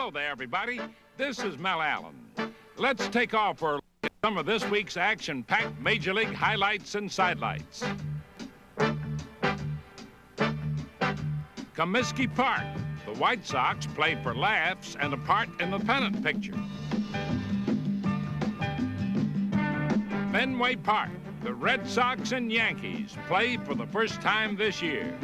Hello there, everybody. This is Mel Allen. Let's take off for a look at some of this week's action-packed Major League highlights and sidelights. Comiskey Park. The White Sox play for laughs and a part in the pennant picture. Fenway Park. The Red Sox and Yankees play for the first time this year.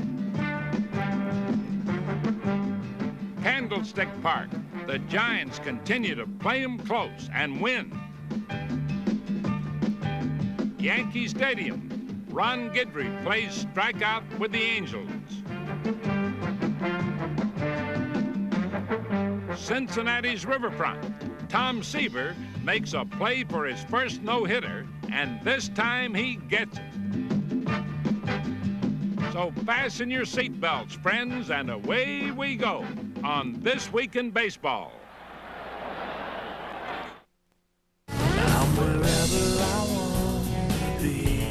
Candlestick Park. The Giants continue to play them close and win. Yankee Stadium. Ron Guidry plays strikeout with the Angels. Cincinnati's Riverfront. Tom Seaver makes a play for his first no-hitter, and this time he gets it. So fasten your seatbelts, friends, and away we go on This Week in Baseball. I'm wherever I want to be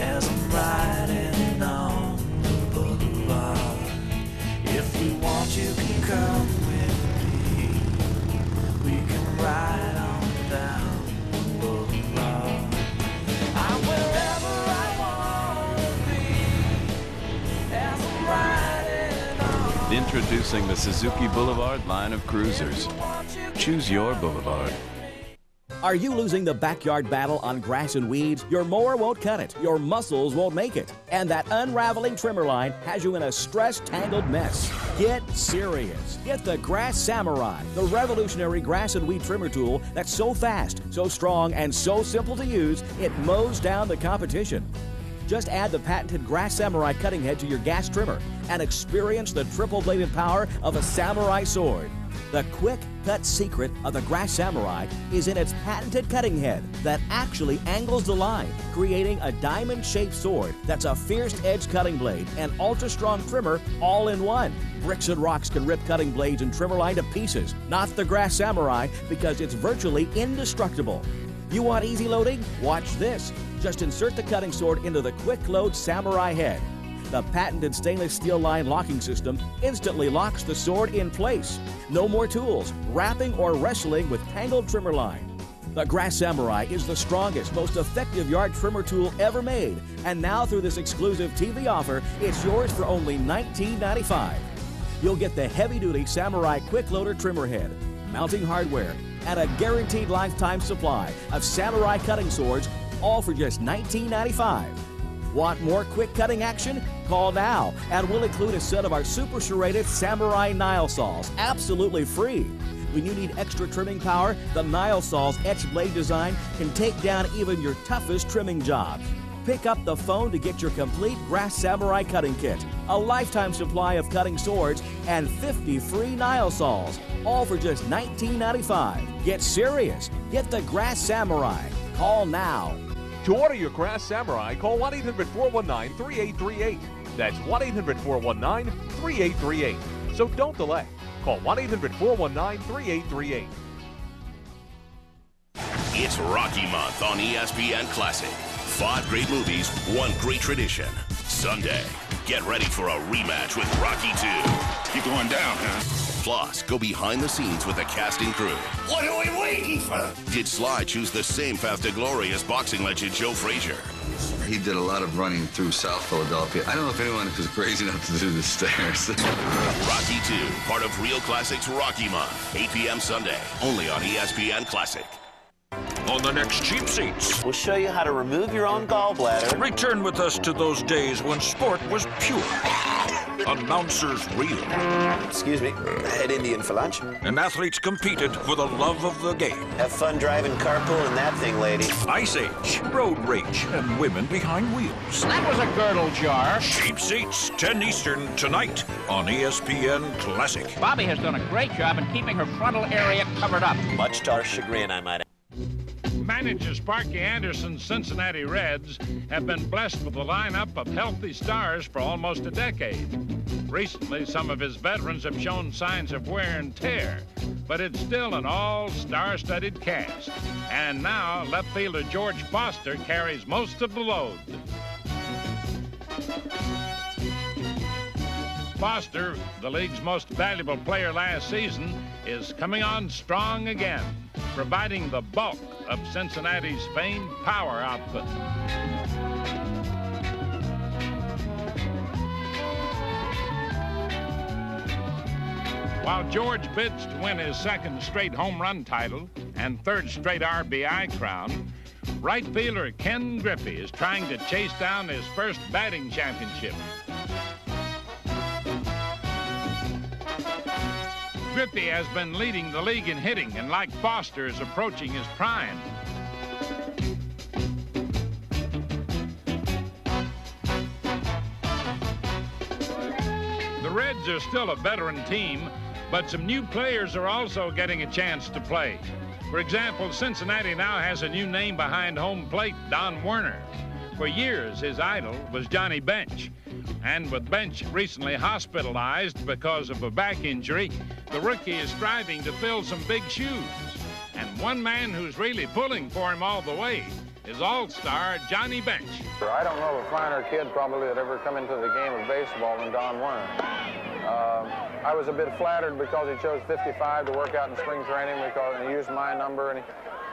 as I'm riding on the boulevard. If you want, you can come with me. We can ride on down the boulevard. I'm wherever I want to be as I'm riding on. Introducing the Suzuki Boulevard line of cruisers. Choose your Boulevard. Are you losing the backyard battle on grass and weeds? Your mower won't cut it. Your muscles won't make it. And that unraveling trimmer line has you in a stress-tangled mess. Get serious. Get the Grass Samurai, the revolutionary grass and weed trimmer tool that's so fast, so strong, and so simple to use, it mows down the competition. Just add the patented Grass Samurai cutting head to your gas trimmer and experience the triple-bladed power of a samurai sword. The quick cut secret of the Grass Samurai is in its patented cutting head that actually angles the line, creating a diamond-shaped sword that's a fierce edge cutting blade and ultra-strong trimmer all in one. Bricks and rocks can rip cutting blades and trimmer line to pieces. Not the Grass Samurai, because it's virtually indestructible. You want easy loading? Watch this. Just insert the cutting sword into the quick load Samurai head. The patented stainless steel line locking system instantly locks the sword in place. No more tools, wrapping or wrestling with tangled trimmer line. The Grass Samurai is the strongest, most effective yard trimmer tool ever made. And now through this exclusive TV offer, it's yours for only $19.95. You'll get the heavy-duty Samurai quick loader trimmer head, mounting hardware, and a guaranteed lifetime supply of Samurai cutting swords, all for just $19.95. Want more quick cutting action? Call now, and we'll include a set of our super serrated Samurai Nile saws, absolutely free. When you need extra trimming power, the Nile saw's etched blade design can take down even your toughest trimming jobs. Pick up the phone to get your complete Grass Samurai cutting kit, a lifetime supply of cutting swords, and 50 free Nile saws, all for just $19.95. Get serious. Get the Grass Samurai. Call now. To order your Grass Samurai, call 1-800-419-3838. That's 1-800-419-3838. So don't delay. Call 1-800-419-3838. It's Rocky Month on ESPN Classic. 5 great movies, 1 great tradition. Sunday, get ready for a rematch with Rocky 2. Keep going down, huh? Plus, go behind the scenes with the cast and crew. What are we waiting for? Did Sly choose the same path to glory as boxing legend Joe Frazier? He did a lot of running through South Philadelphia. I don't know if anyone was crazy enough to do the stairs. Rocky 2, part of Real Classics Rocky Month. 8 p.m. Sunday, only on ESPN Classic. On the next Cheap Seats, we'll show you how to remove your own gallbladder. Return with us to those days when sport was pure. Announcers real. Excuse me, I had Indian for lunch. And athletes competed for the love of the game. Have fun driving carpool in that thing, lady. Ice Age, road rage, and women behind wheels. That was a girdle jar. Cheap Seats, 10 Eastern tonight on ESPN Classic. Bobby has done a great job in keeping her frontal area covered up. Much to our chagrin, I might add. Manager Sparky Anderson's Cincinnati Reds have been blessed with a lineup of healthy stars for almost a decade. Recently, some of his veterans have shown signs of wear and tear, but it's still an all-star-studded cast. And now, left fielder George Foster carries most of the load. Foster, the league's most valuable player last season, is coming on strong again, providing the bulk of Cincinnati's famed power output. While George bids to win his second straight home run title and third straight RBI crown, right fielder Ken Griffey is trying to chase down his first batting championship. Griffey has been leading the league in hitting, and like Foster, is approaching his prime. The Reds are still a veteran team, but some new players are also getting a chance to play. For example, Cincinnati now has a new name behind home plate, Don Werner. For years, his idol was Johnny Bench. And with Bench recently hospitalized because of a back injury, the rookie is striving to fill some big shoes. And one man who's really pulling for him all the way is all-star Johnny Bench. I don't know of a finer kid probably that ever come into the game of baseball than Don Werner. I was a bit flattered because he chose 55 to work out in spring training because he used my number,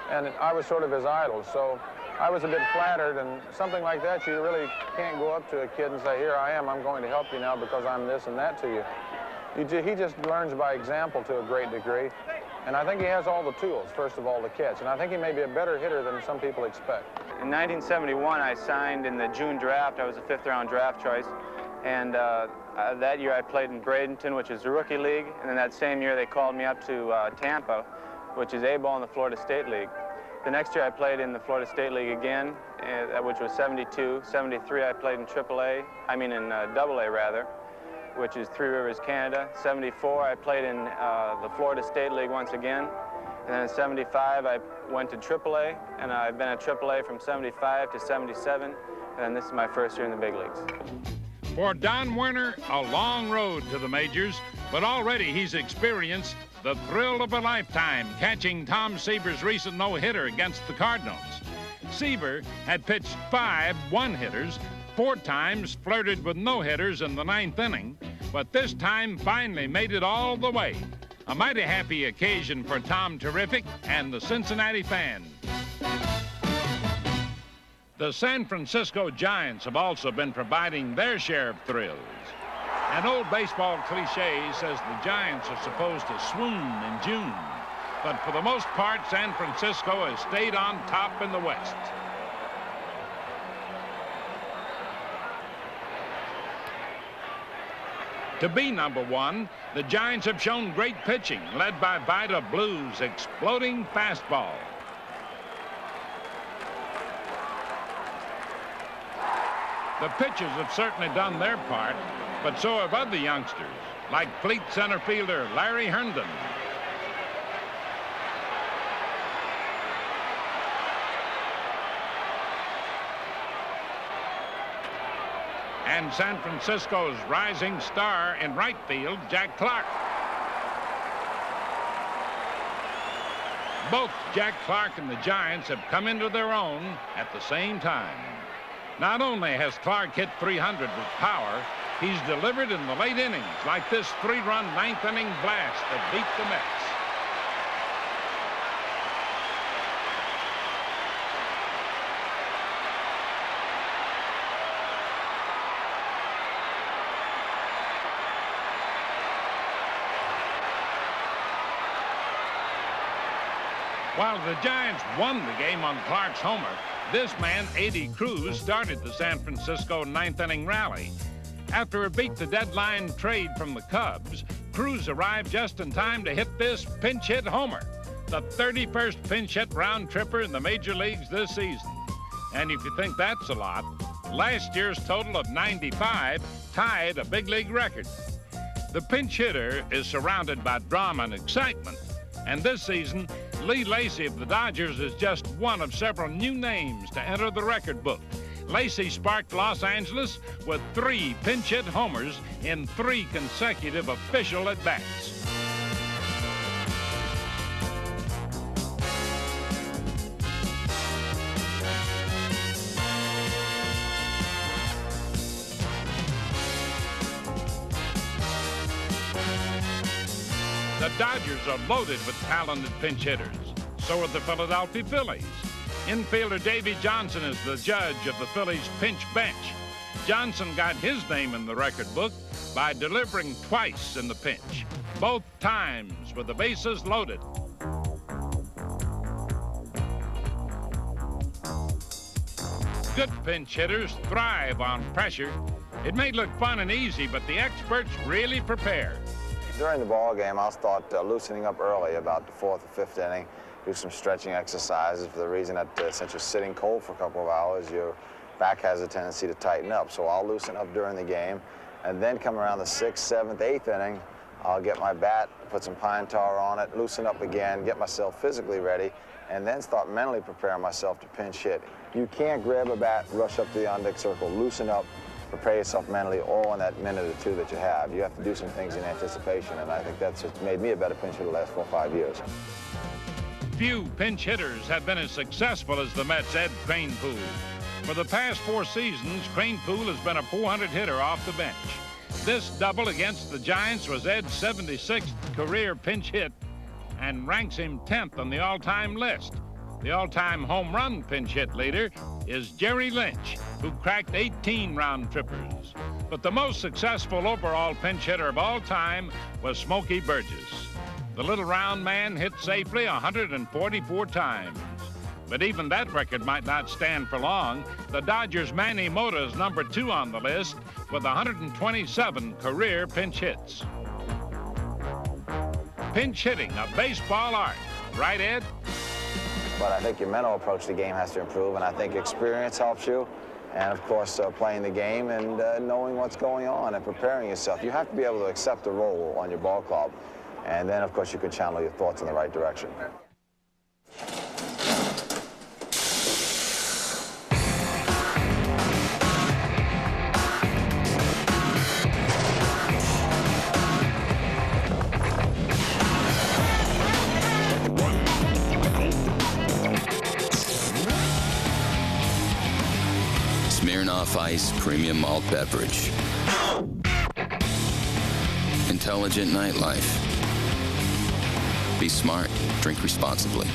and I was sort of his idol. So I was a bit flattered, and something like that, you really can't go up to a kid and say, here I am, I'm going to help you now because I'm this and that to you. He just learns by example to a great degree, and I think he has all the tools, first of all, to catch, and I think he may be a better hitter than some people expect. In 1971, I signed in the June draft. I was a fifth-round draft choice, and that year I played in Bradenton, which is the rookie league, and then that same year they called me up to Tampa, which is A-ball in the Florida State League. The next year I played in the Florida State League again, which was 72. 73 I played in AA rather, which is Three Rivers, Canada. 74 I played in the Florida State League once again. And then in 75 I went to AAA, and I've been at AAA from 75 to 77, and this is my first year in the big leagues. For Don Werner, a long road to the majors, but already he's experienced the thrill of a lifetime catching Tom Seaver's recent no-hitter against the Cardinals. Seaver had pitched 5 one-hitters, 4 times flirted with no-hitters in the 9th inning, but this time finally made it all the way. A mighty happy occasion for Tom Terrific and the Cincinnati fans. The San Francisco Giants have also been providing their share of thrills. An old baseball cliche says the Giants are supposed to swoon in June, but for the most part, San Francisco has stayed on top in the West. To be number one, the Giants have shown great pitching, led by Vida Blue's exploding fastball. The pitchers have certainly done their part, but so have other youngsters, like fleet center fielder Larry Herndon. And San Francisco's rising star in right field, Jack Clark. Both Jack Clark and the Giants have come into their own at the same time. Not only has Clark hit 300 with power, he's delivered in the late innings, like this 3-run 9th inning blast that beat the Mets. While the Giants won the game on Clark's homer, this man, A.D. Cruz, started the San Francisco 9th inning rally. After a beat-the-deadline trade from the Cubs, Cruz arrived just in time to hit this pinch hit homer, the 31st pinch hit round tripper in the major leagues this season. And if you think that's a lot, last year's total of 95 tied a big league record. The pinch hitter is surrounded by drama and excitement, and this season, Lee Lacy of the Dodgers is just one of several new names to enter the record book. Lacy sparked Los Angeles with 3 pinch hit homers in 3 consecutive official at-bats. The Dodgers are loaded with talented pinch hitters. So are the Philadelphia Phillies. Infielder Davey Johnson is the judge of the Phillies' pinch bench. Johnson got his name in the record book by delivering twice in the pinch, both times with the bases loaded. Good pinch hitters thrive on pressure. It may look fun and easy, but the experts really prepare. During the ball game, I'll start loosening up early, about the 4th or 5th inning, do some stretching exercises for the reason that since you're sitting cold for a couple of hours, your back has a tendency to tighten up. So I'll loosen up during the game, and then come around the 6th, 7th, 8th inning, I'll get my bat, put some pine tar on it, loosen up again, get myself physically ready, and then start mentally preparing myself to pinch hit. You can't grab a bat, rush up to the on-deck circle, loosen up, prepare yourself mentally all in that minute or two that you have. You have to do some things in anticipation, and I think that's what's made me a better pinch hitter the last 4 or 5 years. Few pinch hitters have been as successful as the Mets' Ed Kranepool. For the past 4 seasons, Kranepool has been a .400 hitter off the bench. This double against the Giants was Ed's 76th career pinch hit and ranks him 10th on the all-time list. The all-time home run pinch hit leader is Jerry Lynch, who cracked 18 round trippers. But the most successful overall pinch hitter of all time was Smokey Burgess. The little round man hit safely 144 times. But even that record might not stand for long. The Dodgers' Manny Mota is number 2 on the list with 127 career pinch hits. Pinch hitting, a baseball art. Right, Ed? But I think your mental approach to the game has to improve, and I think experience helps you. And, of course, playing the game and knowing what's going on and preparing yourself. You have to be able to accept a role on your ball club. And then, of course, you can channel your thoughts in the right direction. Smirnoff Ice Premium Malt Beverage. Intelligent nightlife. Be smart. Drink responsibly.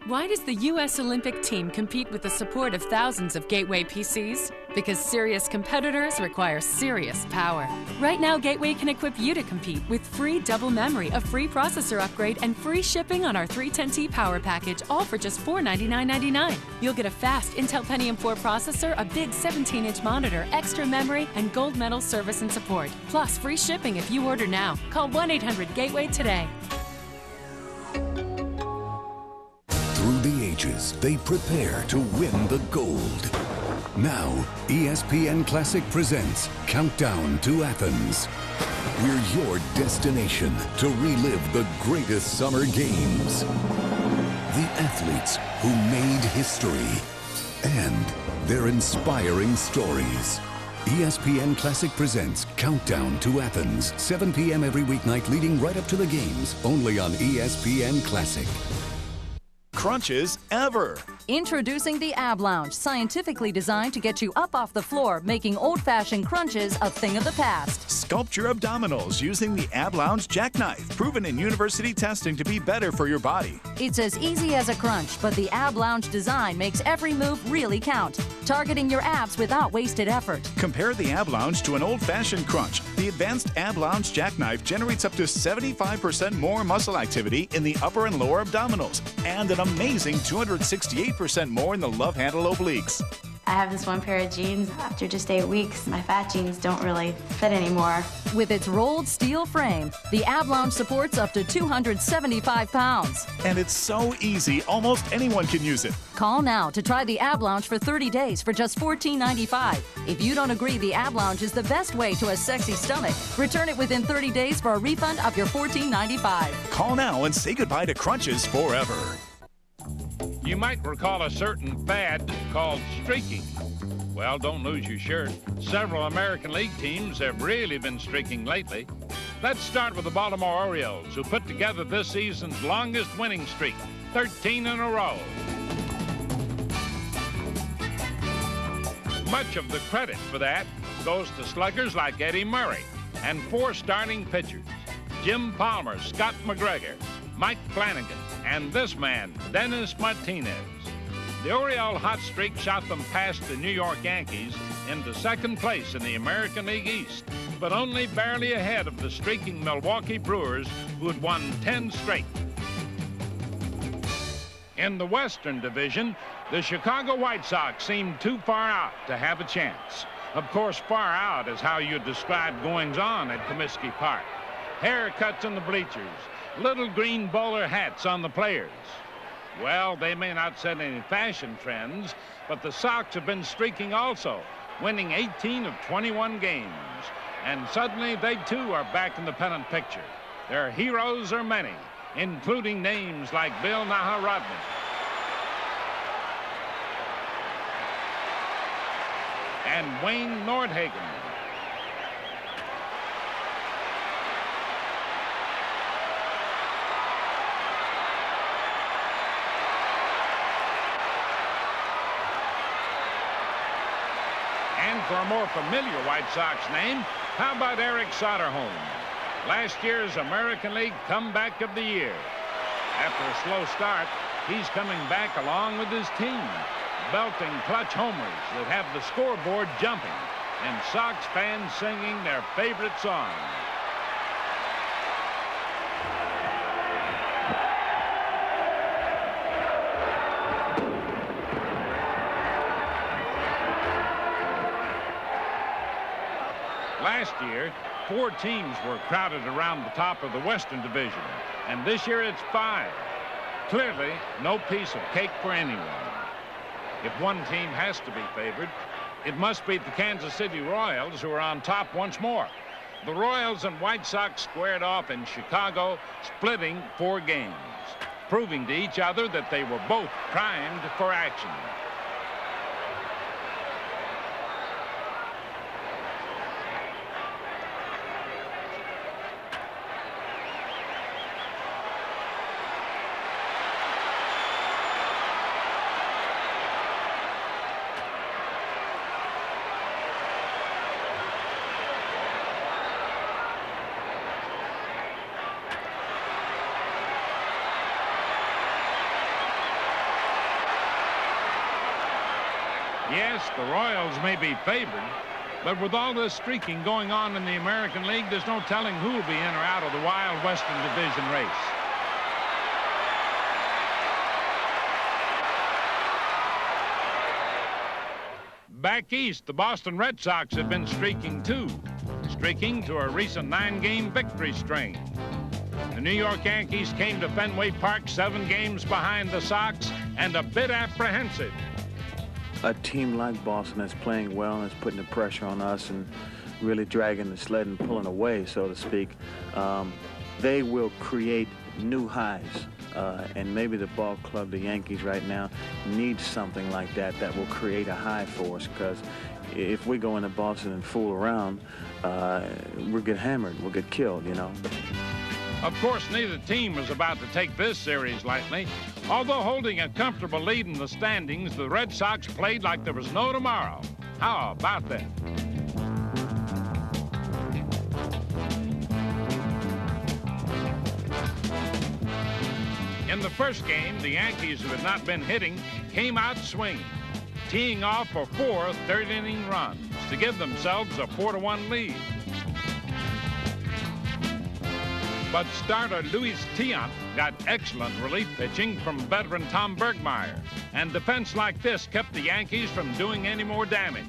Why does the U.S. Olympic team compete with the support of thousands of Gateway PCs? Because serious competitors require serious power. Right now, Gateway can equip you to compete with free double memory, a free processor upgrade, and free shipping on our 310T power package, all for just $499.99. You'll get a fast Intel Pentium 4 processor, a big 17-inch monitor, extra memory, and gold medal service and support. Plus, free shipping if you order now. Call 1-800-GATEWAY today. Through the ages, they prepare to win the gold. Now, ESPN Classic presents Countdown to Athens. We're your destination to relive the greatest summer games. The athletes who made history and their inspiring stories. ESPN Classic presents Countdown to Athens, 7 p.m. every weeknight leading right up to the games, only on ESPN Classic. Crunches ever. Introducing the Ab Lounge, scientifically designed to get you up off the floor, making old-fashioned crunches a thing of the past. Sculpt your abdominals using the Ab Lounge jackknife, proven in university testing to be better for your body. It's as easy as a crunch, but the Ab Lounge design makes every move really count, targeting your abs without wasted effort. Compare the Ab Lounge to an old-fashioned crunch. The advanced Ab Lounge jackknife generates up to 75% more muscle activity in the upper and lower abdominals, and an amazing 268% more in the love handle obliques. I have this one pair of jeans. After just 8 weeks, my fat jeans don't really fit anymore. With its rolled steel frame, the Ab Lounge supports up to 275 pounds. And it's so easy, almost anyone can use it. Call now to try the Ab Lounge for 30 days for just $14.95. If you don't agree the Ab Lounge is the best way to a sexy stomach, return it within 30 days for a refund of your $14.95. Call now and say goodbye to crunches forever. You might recall a certain fad called streaking. Well, don't lose your shirt. Several American League teams have really been streaking lately. Let's start with the Baltimore Orioles, who put together this season's longest winning streak, 13 in a row. Much of the credit for that goes to sluggers like Eddie Murray and 4 starting pitchers. Jim Palmer, Scott McGregor, Mike Flanagan, and this man, Dennis Martinez. The Oriole hot streak shot them past the New York Yankees into second place in the American League East, but only barely ahead of the streaking Milwaukee Brewers, who had won 10 straight. In the Western Division, the Chicago White Sox seemed too far out to have a chance. Of course, far out is how you describe goings-on at Comiskey Park. Haircuts in the bleachers, little green bowler hats on the players. Well, they may not set any fashion trends, but the Sox have been streaking also, winning 18 of 21 games. And suddenly they too are back in the pennant picture. Their heroes are many, including names like Bill Naharodny. And Wayne Nordhagen. And for a more familiar White Sox name, how about Eric Soderholm? Last year's American League Comeback of the Year. After a slow start, he's coming back along with his team, belting clutch homers that have the scoreboard jumping and Sox fans singing their favorite song. Last year, 4 teams were crowded around the top of the Western Division, and this year it's 5. Clearly, no piece of cake for anyone. If one team has to be favored, it must be the Kansas City Royals, who are on top once more. The Royals and White Sox squared off in Chicago, splitting 4 games, proving to each other that they were both primed for action. Yes, the Royals may be favored, but with all this streaking going on in the American League, there's no telling who will be in or out of the wild Western Division race. Back east, the Boston Red Sox have been streaking too, streaking to a recent 9-game victory string. The New York Yankees came to Fenway Park 7 games behind the Sox and a bit apprehensive. A team like Boston that's playing well and is putting the pressure on us and really dragging the sled and pulling away, so to speak, they will create new highs. And maybe the ball club, the Yankees right now, needs something like that that will create a high for us, because if we go into Boston and fool around, we'll get hammered, we'll get killed, you know. Of course, neither team was about to take this series lightly. Although holding a comfortable lead in the standings, the Red Sox played like there was no tomorrow. How about that? In the first game, the Yankees, who had not been hitting, came out swinging, teeing off for 4 third-inning runs to give themselves a 4-1 lead. But starter Luis Tiant got excellent relief pitching from veteran Tom Bergmeyer, and defense like this kept the Yankees from doing any more damage.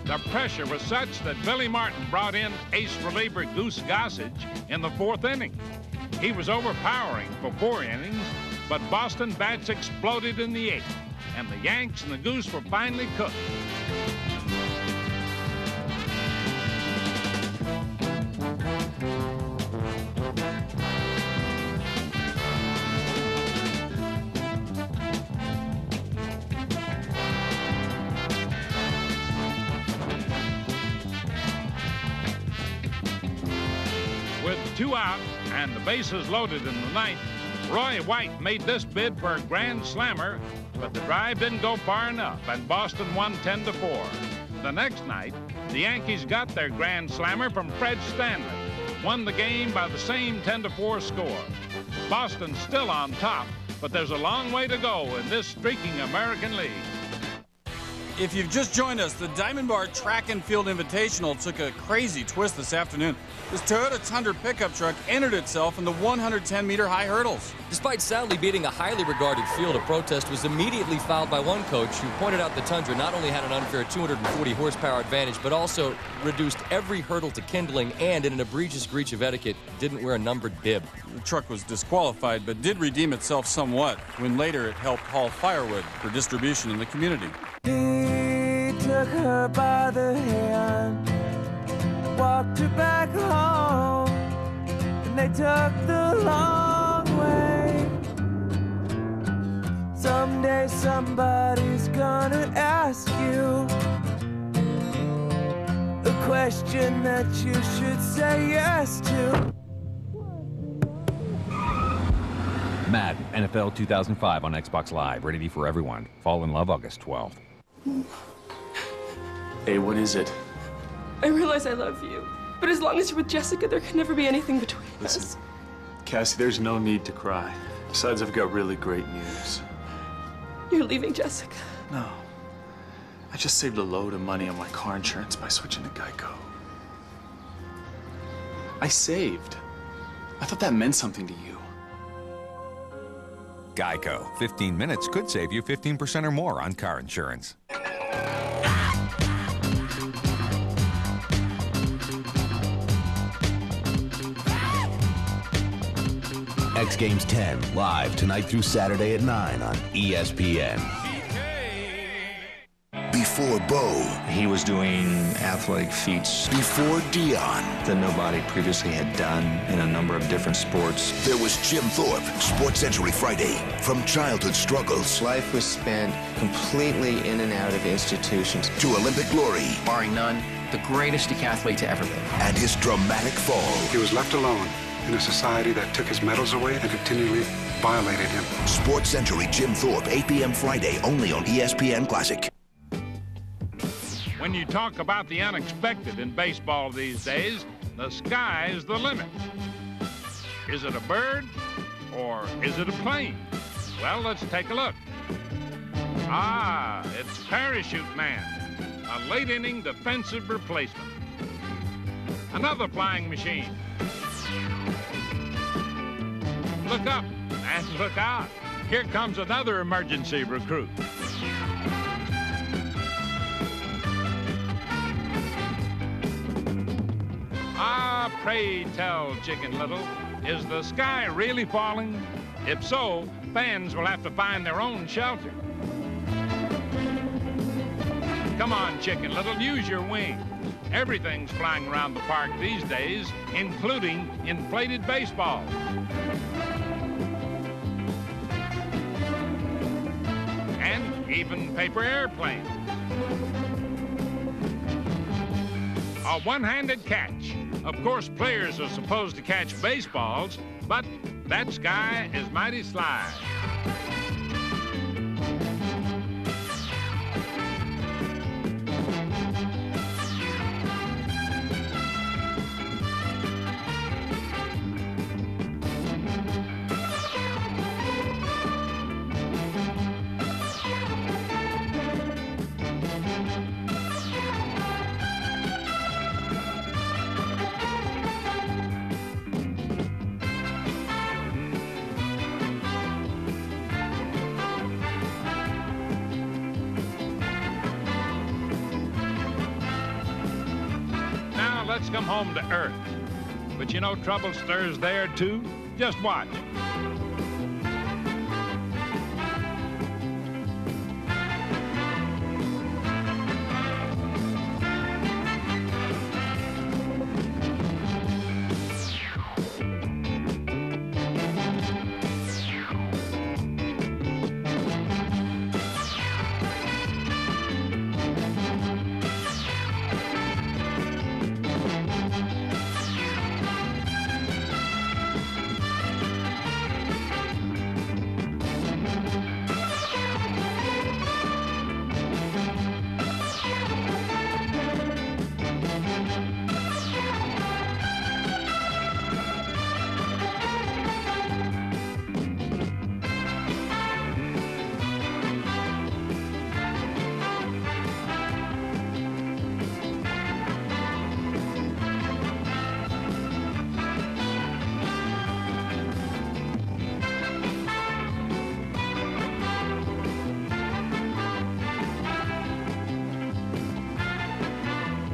The pressure was such that Billy Martin brought in ace reliever Goose Gossage in the 4th inning. He was overpowering for 4 innings, but Boston bats exploded in the 8th, and the Yanks and the Goose were finally cooked. 2 out and the bases loaded in the ninth, Roy White made this bid for a grand slammer, but the drive didn't go far enough, and Boston won 10-4. The next night, the Yankees got their grand slammer from Fred Stanley, won the game by the same 10-4 score. Boston's still on top, but there's a long way to go in this streaking American League. If you've just joined us, the Diamond Bar Track and Field Invitational took a crazy twist this afternoon. This Toyota Tundra pickup truck entered itself in the 110-meter high hurdles. Despite soundly beating a highly regarded field, a protest was immediately filed by one coach who pointed out the Tundra not only had an unfair 240 horsepower advantage, but also reduced every hurdle to kindling and, in an egregious breach of etiquette, didn't wear a numbered bib. The truck was disqualified, but did redeem itself somewhat when later it helped haul firewood for distribution in the community. He took her by the hand, walked her back home, and they took the long way. Someday somebody's gonna ask you a question that you should say yes to. Madden NFL 2005 on Xbox Live, rated for everyone. Fall in Love August 12th. Hey, what is it? I realize I love you, but as long as you're with Jessica, there can never be anything between us. Cassie, there's no need to cry. Besides, I've got really great news. You're leaving Jessica. No. I just saved a load of money on my car insurance by switching to Geico. I saved. I thought that meant something to you. Geico. 15 minutes could save you 15% or more on car insurance. X Games 10, live tonight through Saturday at 9 on ESPN. Before Bo, he was doing athletic feats. Before Dion, that nobody previously had done in a number of different sports. There was Jim Thorpe, Sports Century Friday, from childhood struggles. Life was spent completely in and out of institutions. To Olympic glory. Barring none, the greatest decathlete to ever live. And his dramatic fall. He was left alone in a society that took his medals away and continually violated him. Sports Century Jim Thorpe, 8 p.m. Friday, only on ESPN Classic. When you talk about the unexpected in baseball these days, the sky is the limit. Is it a bird or is it a plane? Well, let's take a look. Ah, it's Parachute Man, a late inning defensive replacement. Another flying machine. Look up and look out. Here comes another emergency recruit. Ah, pray tell, Chicken Little, is the sky really falling? If so, fans will have to find their own shelter. Come on, Chicken Little, use your wings. Everything's flying around the park these days, including inflated baseballs. And even paper airplanes. A one-handed catch. Of course, players are supposed to catch baseballs, but that sky is mighty sly. Let's come home to earth. But you know, trouble stirs there too. Just watch.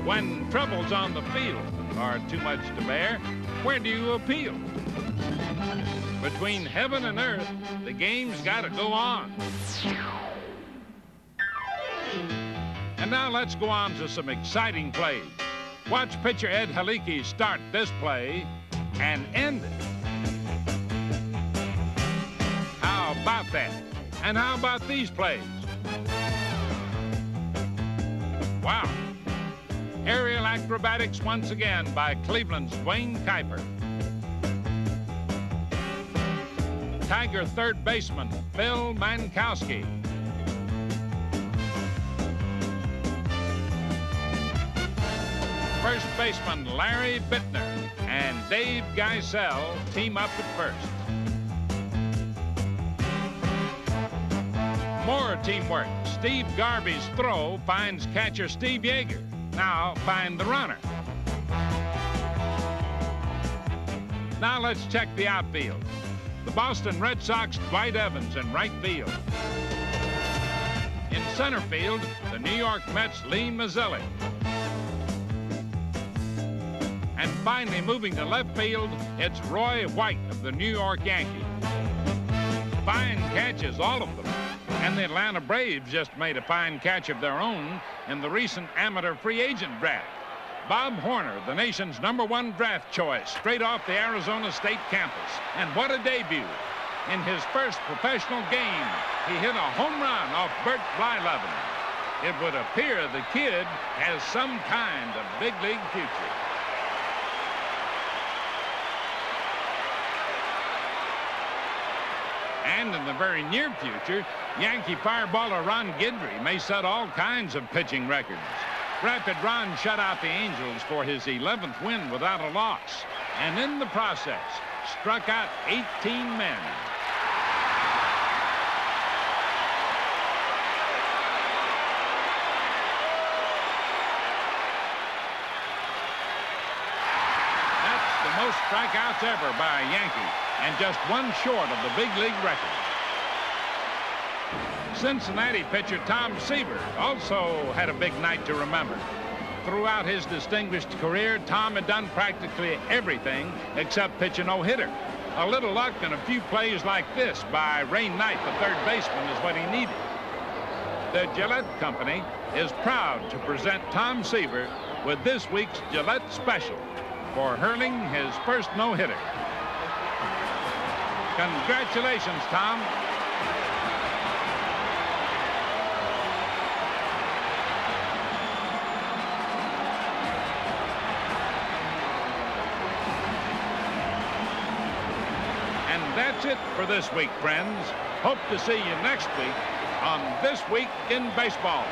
When troubles on the field are too much to bear, where do you appeal? Between heaven and earth, the game's got to go on. And now let's go on to some exciting plays. Watch pitcher Ed Haliki start this play and end it. How about that? And how about these plays? Wow. Aerial acrobatics once again by Cleveland's Dwayne Kuiper. Tiger third baseman Phil Mankowski. First baseman Larry Bittner and Dave Geisel team up at first. More teamwork. Steve Garvey's throw finds catcher Steve Yeager. Now find the runner. Now let's check the outfield. The Boston Red Sox Dwight Evans in right field. In center field, the New York Mets Lee Mazzilli. And finally, moving to left field, it's Roy White of the New York Yankees. Fine catches, all of them. And the Atlanta Braves just made a fine catch of their own in the recent amateur free agent draft. Bob Horner, the nation's #1 draft choice, straight off the Arizona State campus. And what a debut. In his first professional game, he hit a home run off Bert Blyleven. It would appear the kid has some kind of big league future. And in the very near future, Yankee fireballer Ron Guidry may set all kinds of pitching records. Rapid Ron shut out the Angels for his 11th win without a loss, and in the process, struck out 18 men. That's the most strikeouts ever by a Yankee, and just one short of the big league record. Cincinnati pitcher Tom Seaver also had a big night to remember. Throughout his distinguished career, Tom had done practically everything except pitch a no-hitter. A little luck and a few plays like this by Ray Knight, the third baseman, is what he needed. The Gillette Company is proud to present Tom Seaver with this week's Gillette Special for hurling his first no-hitter. Congratulations, Tom. And that's it for this week, friends. Hope to see you next week on This Week in Baseball.